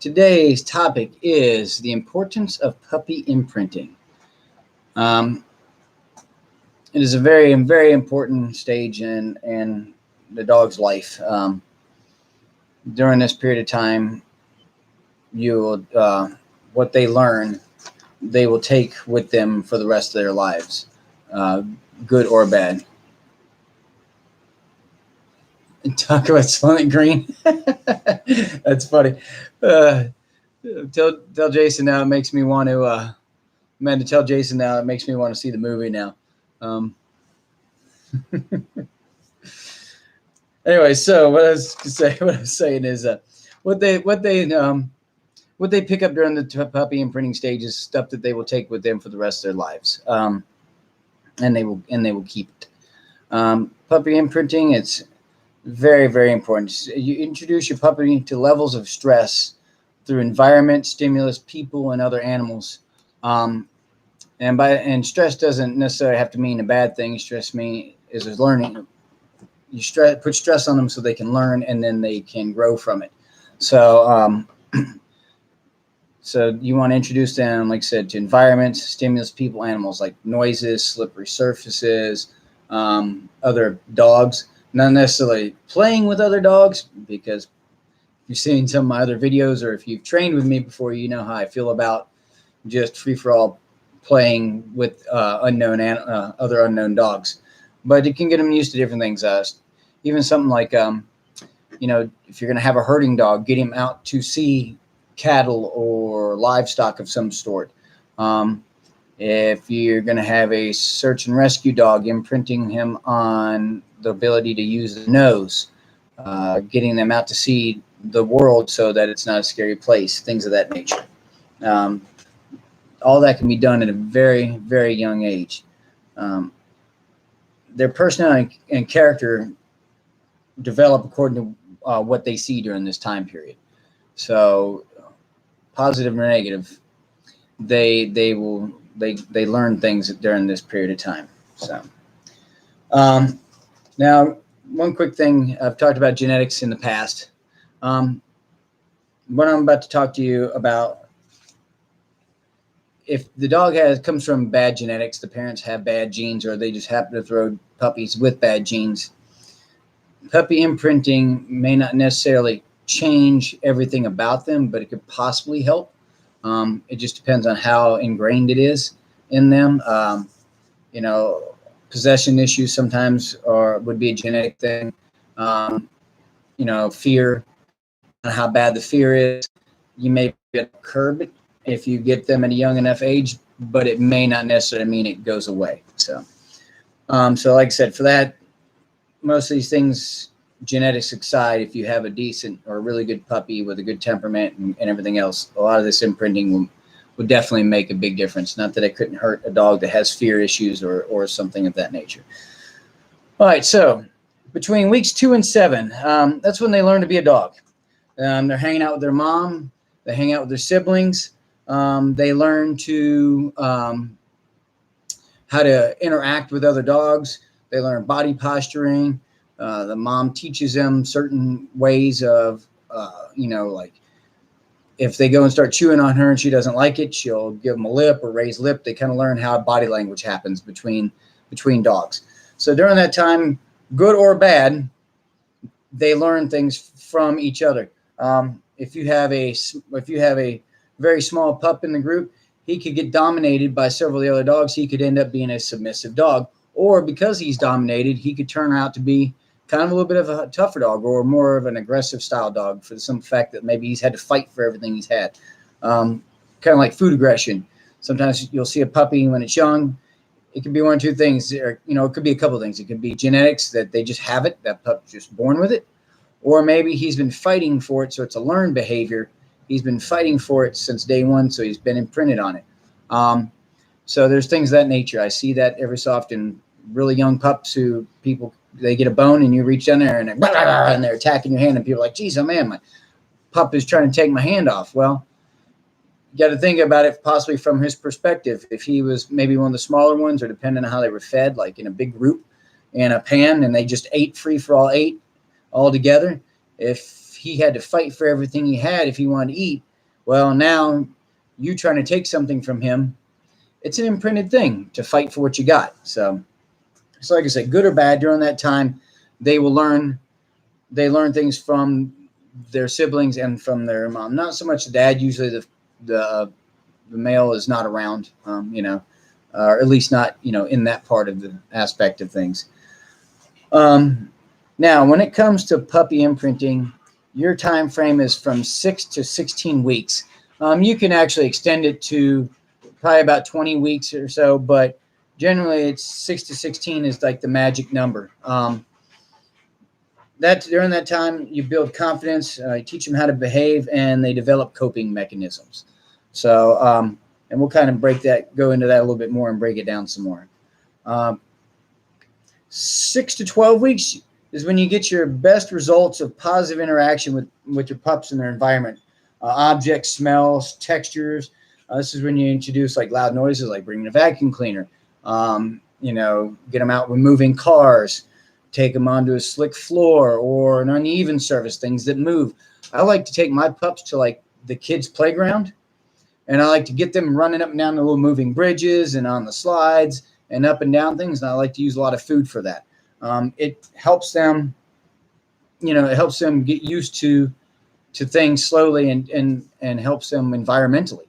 Today's topic is the importance of puppy imprinting. Um, it is a very important stage in the dog's life. During this period of time, what they learn, they will take with them for the rest of their lives, uh, good or bad. Talk about Soylent Green. That's funny. Uh, tell Jason now. It makes me want to. Man, to tell Jason now, it makes me want to see the movie now. Um, anyway, so what I was saying is, what they what they what they pick up during the puppy imprinting stage is stuff that they will take with them for the rest of their lives, and they will keep it. Puppy imprinting, it's very important. You introduce your puppy to levels of stress through environment, stimulus, people, and other animals. Um, and stress doesn't necessarily have to mean a bad thing. Stress is a learning. You put stress on them so they can learn, and then they can grow from it. So so you want to introduce them, like I said, to environments, stimulus, people, animals, like noises, slippery surfaces, other dogs. Not necessarily playing with other dogs, because if you've seen some of my other videos, or if you've trained with me before, you know how I feel about just free-for-all playing with other unknown dogs. But it can get them used to different things. Even something like, if you're going to have a herding dog, get him out to see cattle or livestock of some sort. If you're going to have a search and rescue dog, imprinting him on the ability to use the nose, getting them out to see the world so that it's not a scary place, things of that nature. All that can be done at a very young age. Their personality and character develop according to what they see during this time period. So, positive or negative, they learn things during this period of time. So, now one quick thing, I've talked about genetics in the past. What I'm about to talk to you about, if the dog comes from bad genetics, the parents have bad genes, or they just happen to throw puppies with bad genes, puppy imprinting may not necessarily change everything about them, but it could possibly help. It just depends on how ingrained it is in them. Possession issues sometimes would be a genetic thing. Fear, on how bad the fear is. You may be able to curb it if you get them at a young enough age, but it may not necessarily mean it goes away. So like I said, for that, most of these things, genetics aside, if you have a decent or really good puppy with a good temperament and everything else, a lot of this imprinting would definitely make a big difference. Not that it couldn't hurt a dog that has fear issues or something of that nature. All right, so between weeks 2 and 7, that's when they learn to be a dog. They're hanging out with their mom. They hang out with their siblings. They learn to how to interact with other dogs. They learn body posturing. The mom teaches them certain ways of, like if they go and start chewing on her and she doesn't like it, she'll give them a lip or raise lip. They kind of learn how body language happens between dogs. So during that time, good or bad, they learn things from each other. If you have a very small pup in the group, he could get dominated by several of the other dogs. He could end up being a submissive dog, or because he's dominated, he could turn out to be kind of a little bit of a tougher dog, or more of an aggressive style dog, for some fact that maybe he's had to fight for everything he's had. Kind of like food aggression. Sometimes you'll see a puppy when it's young. It could be one or two things, or, it could be a couple of things. It could be genetics, that they just have it, that pup's just born with it. Or maybe he's been fighting for it, so it's a learned behavior. He's been fighting for it since day one, so he's been imprinted on it. So there's things of that nature. I see that every so often. Really young pups who they get a bone and you reach down there and they're attacking your hand, and people are like, geez, oh man, my pup is trying to take my hand off. Well, you got to think about it possibly from his perspective. If he was maybe one of the smaller ones, or depending on how they were fed, like in a big group in a pan, and they just ate all together, if he had to fight for everything he had, if he wanted to eat, Well, now you trying to take something from him, it's an imprinted thing to fight for what you got. So like I said, good or bad, during that time, they will learn. They learn things from their siblings and from their mom. Not so much the dad. Usually the male is not around, or at least not, in that part of the aspect of things. Um, Now, when it comes to puppy imprinting, your time frame is from 6 to 16 weeks. You can actually extend it to probably about 20 weeks or so, but generally it's 6 to 16 is like the magic number. That during that time you build confidence, you teach them how to behave, and they develop coping mechanisms. And we'll kind of go into that a little bit more and break it down some more. Um, 6 to 12 weeks is when you get your best results of positive interaction with your pups and their environment, objects, smells, textures. This is when you introduce like loud noises, like bringing a vacuum cleaner. Get them out removing cars, take them onto a slick floor or an uneven surface, things that move. I like to take my pups to like the kids' playground, and I like to get them running up and down the little moving bridges and on the slides and up and down things. And I like to use a lot of food for that. It helps them, get used to things slowly, and helps them environmentally.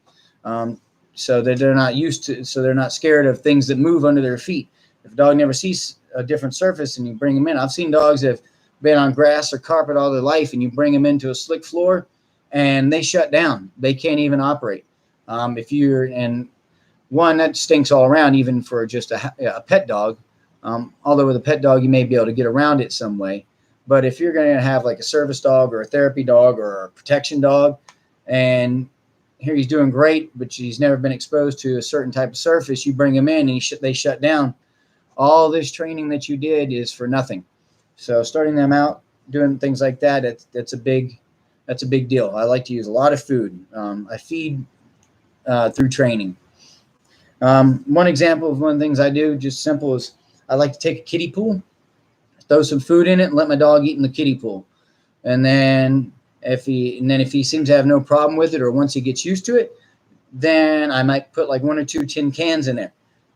So that they're not scared of things that move under their feet. If a dog never sees a different surface and you bring them in, I've seen dogs that have been on grass or carpet all their life, and you bring them into a slick floor and they shut down. They can't even operate. And one, that stinks all around, even for just a pet dog. Although with a pet dog, you may be able to get around it some way. But if you're going to have like a service dog or a therapy dog or a protection dog, and here he's doing great, but he's never been exposed to a certain type of surface, you bring him in and they shut down. All this training that you did is for nothing. So starting them out doing things like that, that's a big deal. I like to use a lot of food. I feed through training. One example of one of the things I do, just simple, is I like to take a kiddie pool, throw some food in it, and let my dog eat in the kiddie pool. And then if he seems to have no problem with it, or once he gets used to it, then I might put like 1 or 2 tin cans in there,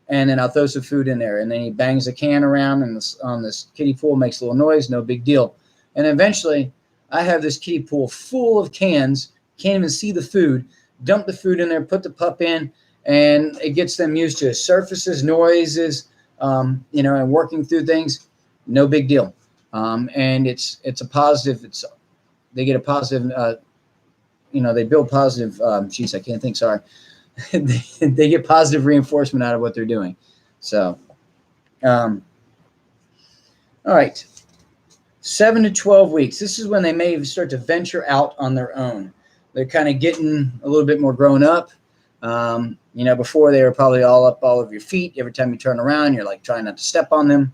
and then I'll throw some food in there. And then he bangs the can around on this kiddie pool, makes a little noise, no big deal. And eventually I have this kiddie pool full of cans, can't even see the food, dump the food in there, put the pup in, and it gets them used to surfaces, noises, and working through things, no big deal. And it's a positive. They get a positive. They build positive. I can't think. Sorry, they get positive reinforcement out of what they're doing. So, all right, 7 to 12 weeks. This is when they may start to venture out on their own. They're kind of getting a little bit more grown up. Before they were probably all up all over your feet. Every time you turn around, you're like trying not to step on them.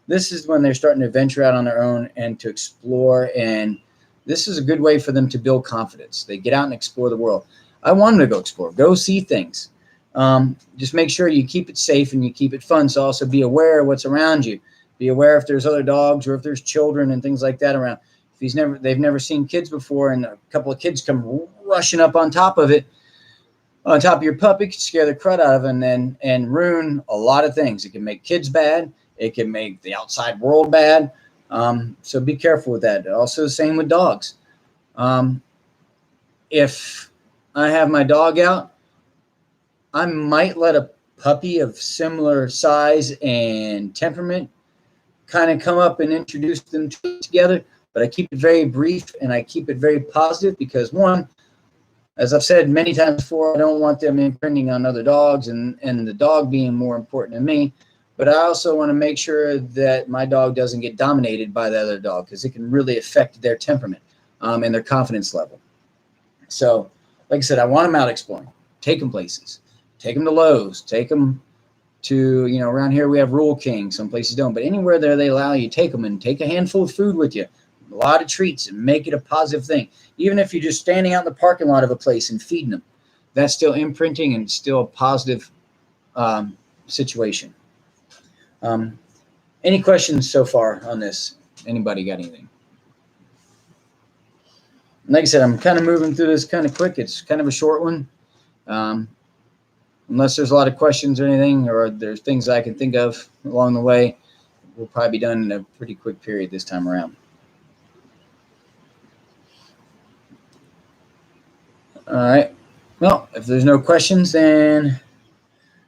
This is when they're starting to venture out on their own and to explore. And this is a good way for them to build confidence. They get out and explore the world. I want them to go explore, go see things. Just make sure you keep it safe and you keep it fun. So also be aware of what's around you. Be aware if there's other dogs or if there's children and things like that around. If they've never seen kids before, and a couple of kids come rushing up on top of your pup, it can scare the crud out of them and ruin a lot of things. It can make kids bad. It can make the outside world bad. So be careful with that. Also, the same with dogs. If I have my dog out, I might let a puppy of similar size and temperament kind of come up and introduce them together, but I keep it very brief and I keep it very positive because, one, as I've said many times before, I don't want them imprinting on other dogs and the dog being more important than me. But I also want to make sure that my dog doesn't get dominated by the other dog, because it can really affect their temperament and their confidence level. So, like I said, I want them out exploring. Take them places. Take them to Lowe's. Take them to, around here we have Rural King. Some places don't. But anywhere there they allow you, take them and take a handful of food with you. A lot of treats, and make it a positive thing. Even if you're just standing out in the parking lot of a place and feeding them, that's still imprinting and still a positive situation. Any questions so far on this? Anybody got anything? Like I said, I'm kind of moving through this kind of quick. It's kind of a short one. Unless there's a lot of questions or anything, or there's things I can think of along the way, we'll probably be done in a pretty quick period this time around. All right. Well, if there's no questions, then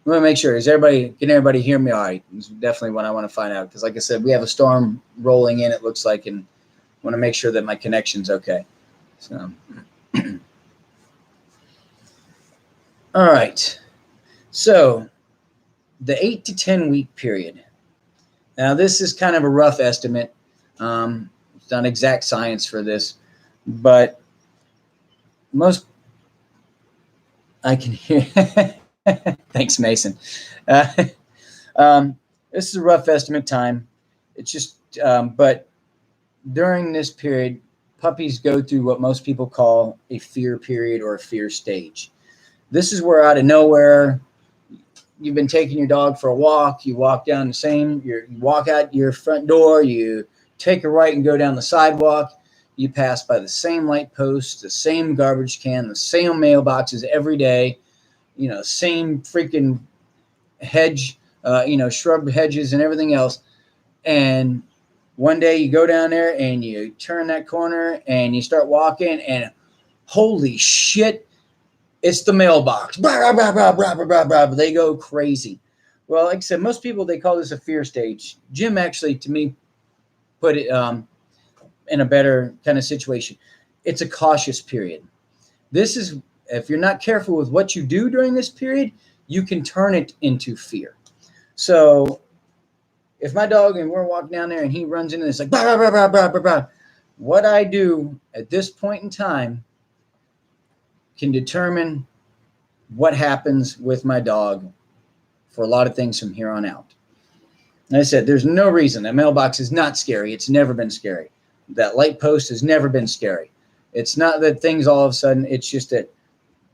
I want to make sure. Can everybody hear me all right? It's definitely what I want to find out. Because like I said, we have a storm rolling in, it looks like, and I want to make sure that my connection's okay. So, all right. So the 8 to 10 week period. Now, this is kind of a rough estimate. It's not exact science for this, but most I can hear. Thanks, Mason. Uh, this is a rough estimate time. It's just, but during this period, puppies go through what most people call a fear period or a fear stage. This is where out of nowhere, you've been taking your dog for a walk. You walk down you walk out your front door. You take a right and go down the sidewalk. You pass by the same light post, the same garbage can, the same mailboxes every day. Same freaking hedge, shrub hedges and everything else. And one day you go down there and you turn that corner and you start walking, and holy shit, it's the mailbox. Blah, blah, blah, blah, blah, blah, blah. They go crazy. Well, like I said, most people, they call this a fear stage. Jim actually, to me, put it in a better kind of situation. It's a cautious period. This is, if you're not careful with what you do during this period, you can turn it into fear. So if my dog, and we're walking down there and he runs into this like, blah, blah, blah, blah, blah, blah, what I do at this point in time can determine what happens with my dog for a lot of things from here on out. And I said, there's no reason. That mailbox is not scary. It's never been scary. That light post has never been scary. It's not that things all of a sudden, it's just that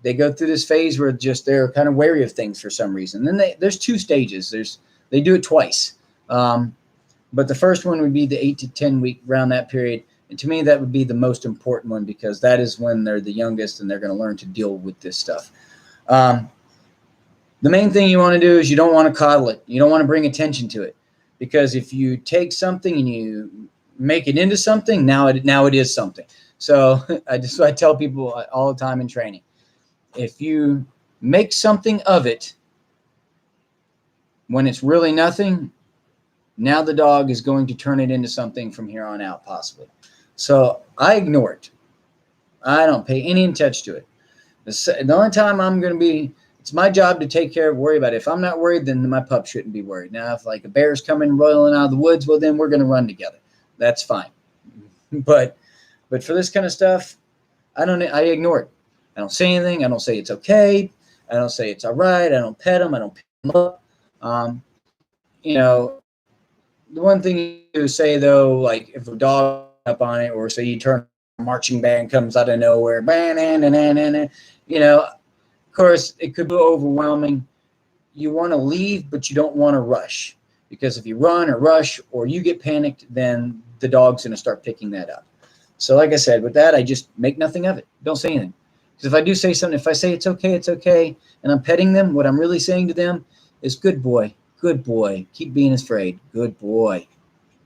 they go through this phase where they're kind of wary of things for some reason. And then there's two stages. They do it twice. But the first one would be the 8 to 10 week, around that period. And to me, that would be the most important one, because that is when they're the youngest and they're going to learn to deal with this stuff. The main thing you want to do is you don't want to coddle it. You don't want to bring attention to it, because if you take something and you make it into something, now it is something. So I tell people all the time in training, if you make something of it when it's really nothing, now the dog is going to turn it into something from here on out, possibly. So I ignore it. I don't pay any attention to it. The only time I'm going to be, it's my job to take care of, worry about it. If I'm not worried, then my pup shouldn't be worried. Now, if like a bear's coming rolling out of the woods, well, then we're going to run together. That's fine. But for this kind of stuff, I ignore it. I don't say anything. I don't say it's okay. I don't say it's all right. I don't pet them. I don't pick them up. The one thing you do say, though, like if a dog up on it, or say you turn a marching band comes out of nowhere, of course, it could be overwhelming. You want to leave, but you don't want to rush, because if you run or rush or you get panicked, then the dog's going to start picking that up. So like I said, with that, I just make nothing of it. Don't say anything. Because if I do say something, if I say it's okay, and I'm petting them, what I'm really saying to them is, good boy, keep being afraid, good boy.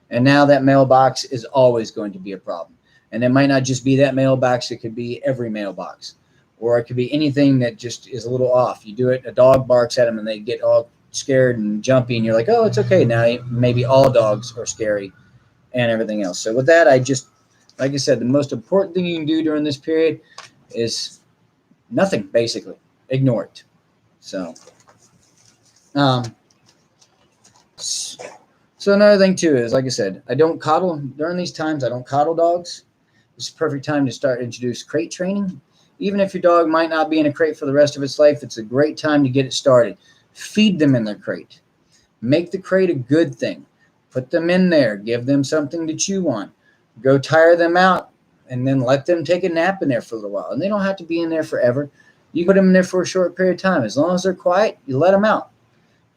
And now that mailbox is always going to be a problem. And it might not just be that mailbox, it could be every mailbox. Or it could be anything that just is a little off. You do it, a dog barks at them and they get all scared and jumpy, and you're like, oh, it's okay. Now maybe all dogs are scary and everything else. So with that, like I said, the most important thing you can do during this period is nothing, basically. Ignore it. So another thing too is, like I said, I don't coddle during these times. I don't coddle dogs. It's a perfect time to start introduce crate training. Even if your dog might not be in a crate for the rest of its life, it's a great time to get it started. Feed them in their crate. Make the crate a good thing. Put them in there. Give them something to chew on. Go tire them out, and then let them take a nap in there for a little while. And they don't have to be in there forever. You put them in there for a short period of time. As long as they're quiet, you let them out.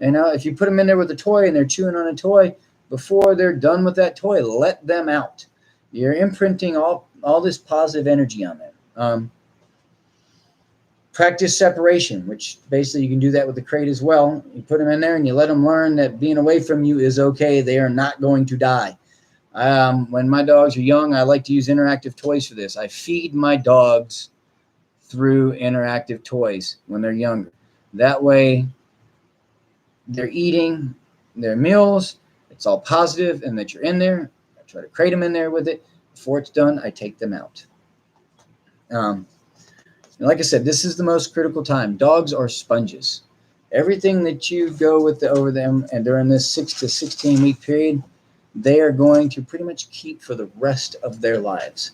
If you put them in there with a toy and they're chewing on a toy, before they're done with that toy, let them out. You're imprinting all all this positive energy on there. Practice separation, which basically you can do that with the crate as well. You put them in there and you let them learn that being away from you is okay. They are not going to die. When my dogs are young, I like to use interactive toys for this. I feed my dogs through interactive toys when they're younger. That way they're eating their meals. It's all positive and that you're in there. I try to crate them in there with it. Before it's done, I take them out. Like I said, this is the most critical time. Dogs are sponges. Everything that you go with over them, and during this 6 to 16 week period, they are going to pretty much keep for the rest of their lives.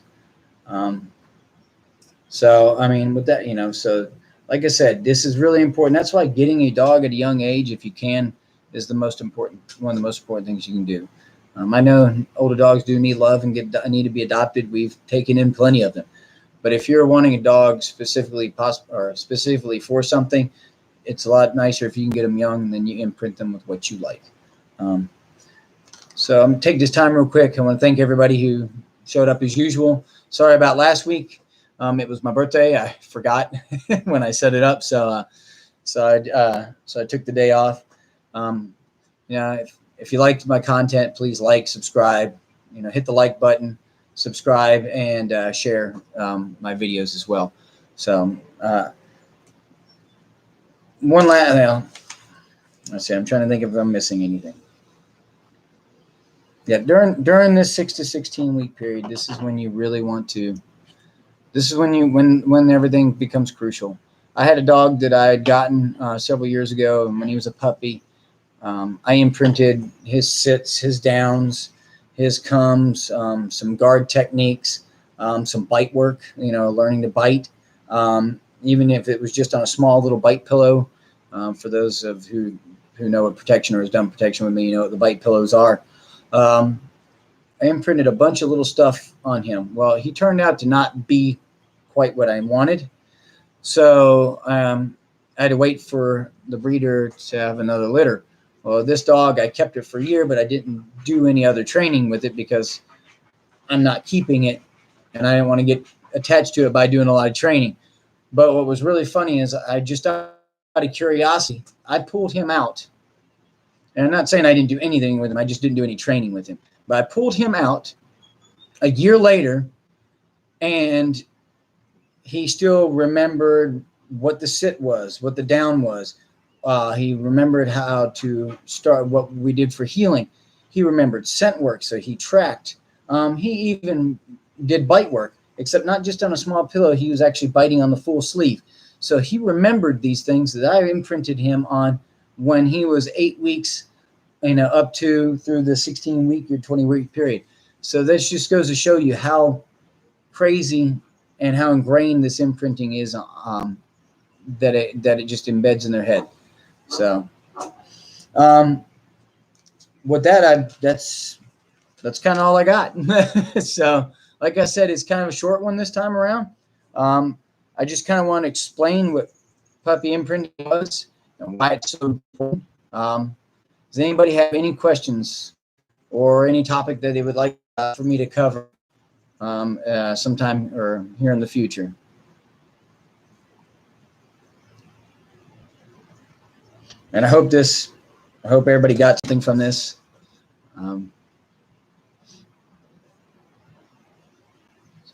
So, I mean, with that, so like I said, this is really important. That's why getting a dog at a young age, if you can, is one of the most important things you can do. I know older dogs do need love and need to be adopted. We've taken in plenty of them. But if you're wanting a dog specifically for something, it's a lot nicer if you can get them young and then you imprint them with what you like. So I'm going to take this time real quick. I want to thank everybody who showed up as usual. Sorry about last week. It was my birthday. I forgot when I set it up. So I took the day off. If you liked my content, please like, subscribe, hit the like button, subscribe, and share my videos as well. So one last, let's see, I'm trying to think if I'm missing anything. Yeah, during this 6 to 16 week period, this is when you really want to. This is when everything becomes crucial. I had a dog that I had gotten several years ago, and when he was a puppy, I imprinted his sits, his downs, his comes, some guard techniques, some bite work. Learning to bite, even if it was just on a small little bite pillow. For those of who know what protection or has done protection with me, you know what the bite pillows are. I imprinted a bunch of little stuff on him. Well, he turned out to not be quite what I wanted. So I had to wait for the breeder to have another litter. Well, this dog, I kept it for a year, but I didn't do any other training with it because I'm not keeping it, and I didn't want to get attached to it by doing a lot of training. But what was really funny is I just, out of curiosity, I pulled him out. And I'm not saying I didn't do anything with him. I just didn't do any training with him. But I pulled him out a year later, and he still remembered what the sit was, what the down was. He remembered how to start what we did for healing. He remembered scent work, so he tracked. He even did bite work, except not just on a small pillow. He was actually biting on the full sleeve. So he remembered these things that I imprinted him on when he was 8 weeks, up through the 16-week or 20-week period. So this just goes to show you how crazy and how ingrained this imprinting is, that it just embeds in their head. So, with that, that's kind of all I got. So, like I said, it's kind of a short one this time around. I just kind of want to explain what puppy imprinting was and why it's so important. Does anybody have any questions or any topic that they would like for me to cover sometime or here in the future? And I hope everybody got something from this. So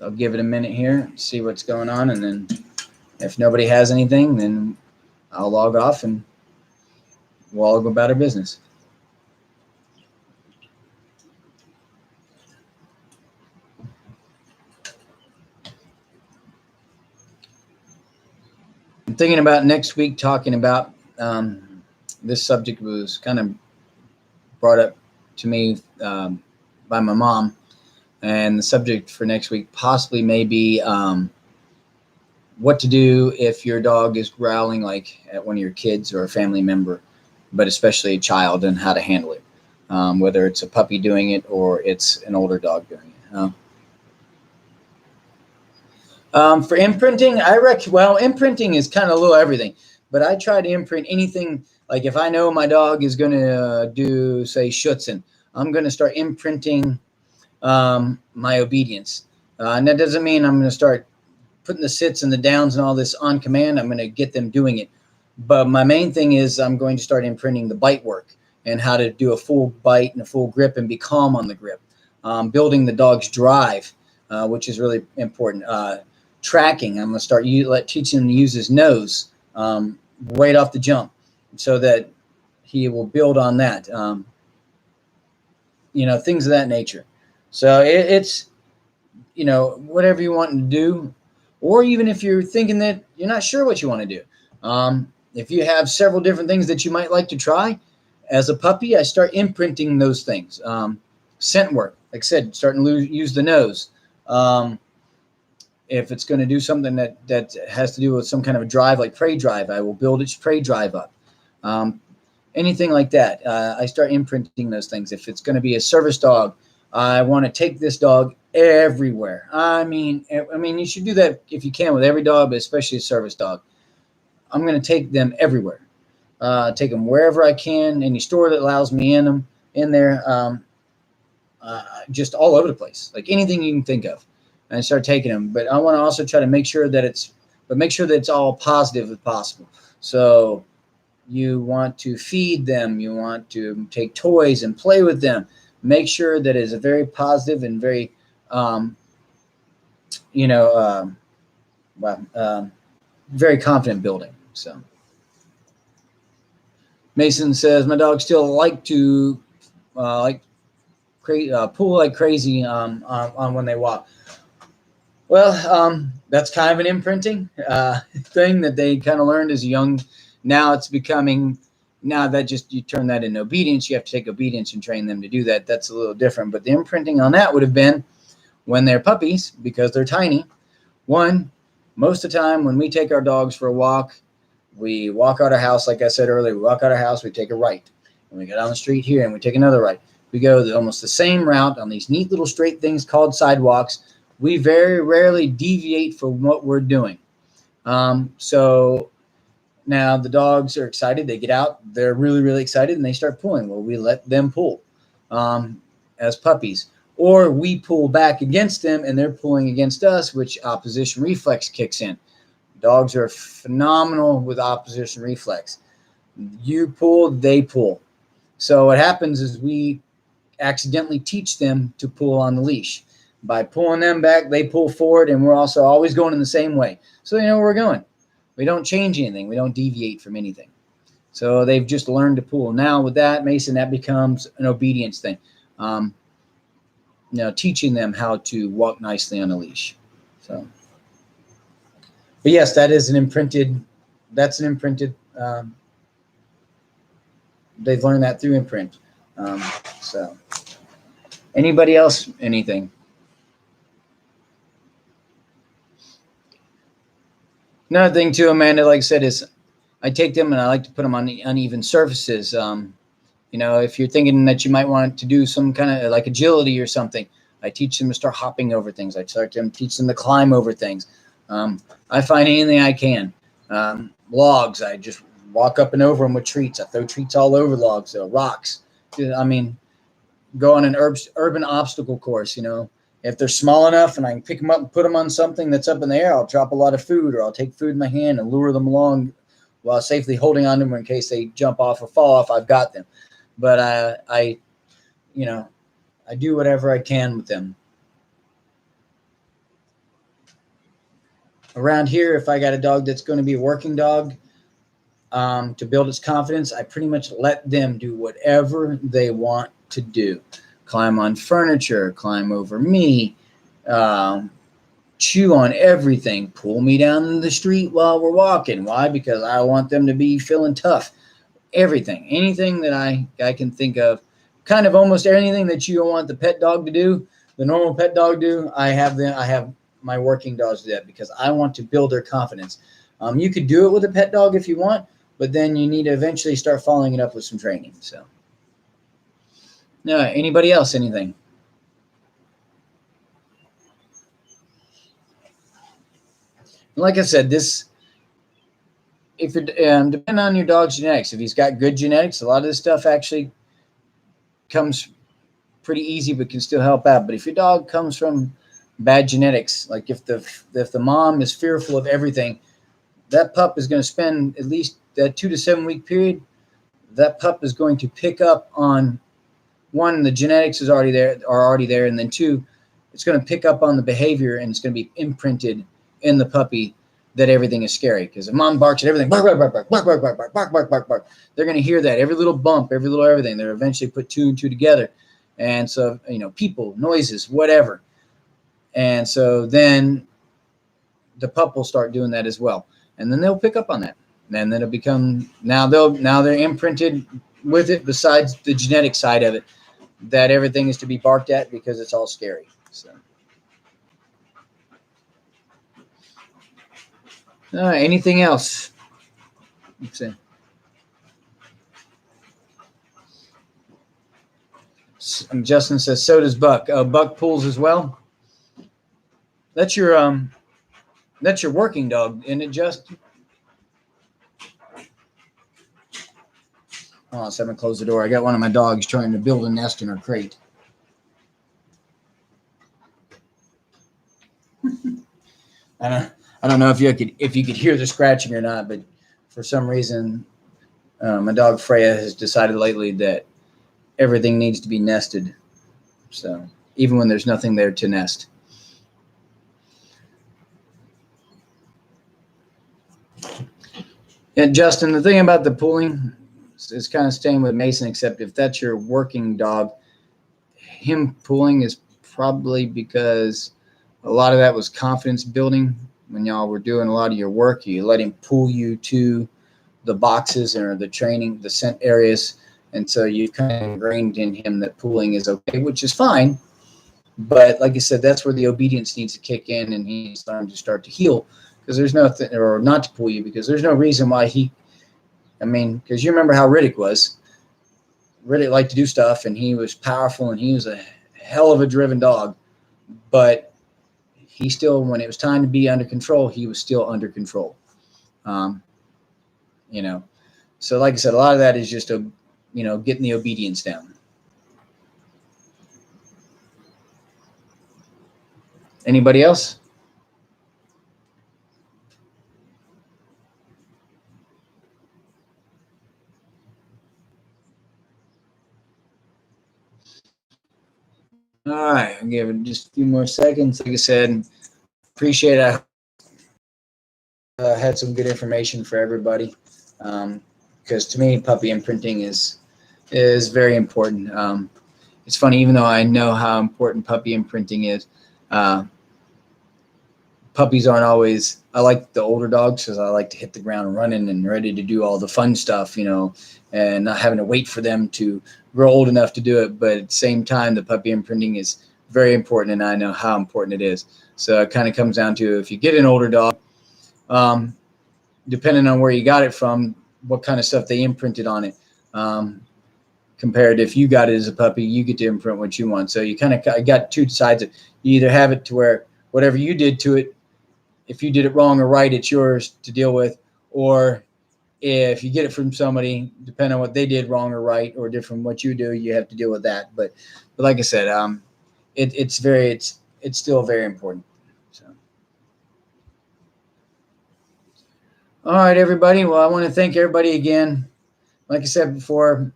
I'll give it a minute here, see what's going on, and then if nobody has anything, then I'll log off and we'll all go about our business. I'm thinking about next week talking about this subject was kind of brought up to me by my mom, and the subject for next week possibly may be what to do if your dog is growling like at one of your kids or a family member, but especially a child, and how to handle it, whether it's a puppy doing it or it's an older dog doing it. For imprinting, imprinting is kind of a little everything, but I try to imprint anything. Like if I know my dog is going to do, say, Schutzen, I'm going to start imprinting my obedience. And that doesn't mean I'm going to start putting the sits and the downs and all this on command. I'm going to get them doing it. But my main thing is I'm going to start imprinting the bite work and how to do a full bite and a full grip and be calm on the grip. Building the dog's drive, which is really important. Tracking, I'm going to start teaching him to use his nose right off the jump so that he will build on that. Things of that nature. So it's, whatever you want to do, or even if you're thinking that you're not sure what you want to do. If you have several different things that you might like to try, as a puppy, I start imprinting those things. Scent work, like I said, starting to use the nose. If it's going to do something that has to do with some kind of a drive, like prey drive, I will build its prey drive up. Anything like that, I start imprinting those things. If it's going to be a service dog, I want to take this dog everywhere. I mean, you should do that if you can with every dog, but especially a service dog. I'm going to take them everywhere. Take them wherever I can, any store that allows me in there, just all over the place, like anything you can think of, and start taking them. But I want to also try to make sure that it's all positive as possible. So you want to feed them, you want to take toys and play with them. Make sure that it's a very positive and very, very confident building. So Mason says, my dogs still like to pull like crazy on when they walk. Well, that's kind of an imprinting thing that they kind of learned as a young. Now it's becoming, you turn that into obedience. You have to take obedience and train them to do that. That's a little different. But the imprinting on that would have been when they're puppies, because they're tiny. Most of the time when we take our dogs for a walk, we walk out of our house. Like I said earlier, we walk out of our house, we take a right. And we go down the street here and we take another right. We go almost the same route on these neat little straight things called sidewalks. We very rarely deviate from what we're doing. So now the dogs are excited. They get out. They're really, really excited, and they start pulling. Well, we let them pull as puppies. Or we pull back against them, and they're pulling against us, which opposition reflex kicks in. Dogs are phenomenal with opposition reflex. You pull, they pull. So what happens is we accidentally teach them to pull on the leash. By pulling them back, they pull forward, and we're also always going in the same way. So they know where we're going. We don't change anything. We don't deviate from anything. So they've just learned to pull. Now with that, Mason, that becomes an obedience thing. Teaching them how to walk nicely on a leash. So, but yes, that's an imprinted, they've learned that through imprint. So anybody else, anything? Another thing too, Amanda, like I said, is I take them and I like to put them on uneven surfaces. If you're thinking that you might want to do some kind of like agility or something, I teach them to start hopping over things. I teach them to climb over things. I find anything I can. Logs, I just walk up and over them with treats. I throw treats all over logs, rocks. I mean, go on an urban obstacle course, If they're small enough and I can pick them up and put them on something that's up in the air, I'll drop a lot of food, or I'll take food in my hand and lure them along while safely holding on to them in case they jump off or fall off. I've got them. But I do whatever I can with them. Around here, if I got a dog that's going to be a working dog, to build its confidence, I pretty much let them do whatever they want to do. Climb on furniture, climb over me, chew on everything, pull me down the street while we're walking. Why? Because I want them to be feeling tough. Everything, anything that I can think of, kind of almost anything that you don't want the pet dog to do, the normal pet dog do, I have my working dogs do that because I want to build their confidence. You could do it with a pet dog if you want, but then you need to eventually start following it up with some training. So. No, anybody else, anything? Like I said, if it depending on your dog's genetics, if he's got good genetics, a lot of this stuff actually comes pretty easy, but can still help out. But if your dog comes from bad genetics. Like if the mom is fearful of everything, that pup is going to spend at least that 2 to 7 week period. That pup is going to pick up on, one, the genetics is already there, and then two, it's going to pick up on the behavior, and it's going to be imprinted in the puppy that everything is scary. Because if mom barks at everything, bark, bark, bark, bark, bark, bark, bark, bark, bark, bark, bark, bark, they're going to hear that every little bump, every little everything. They're eventually put two and two together, and so people, noises, whatever, and so then the pup will start doing that as well, and then they'll pick up on that, and then it'll become now they're imprinted with it. Besides the genetic side of it, that everything is to be barked at because it's all scary. So, anything else? Let's see. Justin says, so does Buck. Buck pulls as well. That's your working dog, isn't it, Justin? Oh, so I'm gonna close the door. I got one of my dogs trying to build a nest in her crate. I don't know if you could hear the scratching or not, but for some reason, my dog Freya has decided lately that everything needs to be nested. So even when there's nothing there to nest. And Justin, the thing about the pulling is kind of staying with Mason, except if that's your working dog, him pulling is probably because a lot of that was confidence building when y'all were doing a lot of your work. You let him pull you to the boxes or the training, the scent areas. And so you've kind of ingrained in him that pulling is okay, which is fine. But like I said, that's where the obedience needs to kick in, and he's starting to start to heal, because there's nothing, or not to pull you, because there's no reason why because you remember how Riddick was. Riddick liked to do stuff, and he was powerful, and he was a hell of a driven dog. But he still, when it was time to be under control, he was still under control. So like I said, a lot of that is just getting the obedience down. Anybody else? All right, I'll give it just a few more seconds. Like I said, appreciate it. I had some good information for everybody, because to me, puppy imprinting is very important. It's funny, even though I know how important puppy imprinting is, puppies aren't always. I like the older dogs because I like to hit the ground running and ready to do all the fun stuff, and not having to wait for them to grow old enough to do it. But at the same time, the puppy imprinting is very important, and I know how important it is. So it kind of comes down to, if you get an older dog, depending on where you got it from, what kind of stuff they imprinted on it. Compared to if you got it as a puppy, you get to imprint what you want. So you kind of got two sides. You either have it to where whatever you did to it, if you did it wrong or right, it's yours to deal with. Or if you get it from somebody, depending on what they did wrong or right, or different from what you do, you have to deal with that. But like I said, it's still very important. So, all right, everybody. Well, I want to thank everybody again. Like I said before,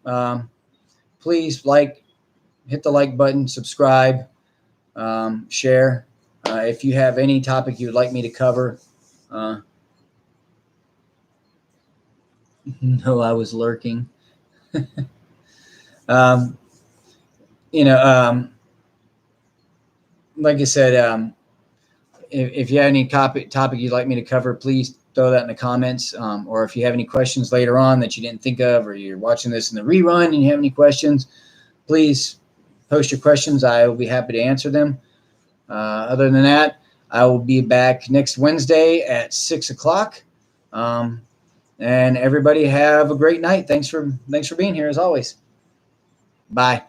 please hit the like button, subscribe, share. If you have any topic you would like me to cover, no, I was lurking. Like I said, if you have any topic you'd like me to cover, please throw that in the comments. Or if you have any questions later on that you didn't think of, or you're watching this in the rerun and you have any questions, please post your questions. I will be happy to answer them. Other than that, I will be back next Wednesday at 6 o'clock. And everybody have a great night. Thanks for being here as always. Bye.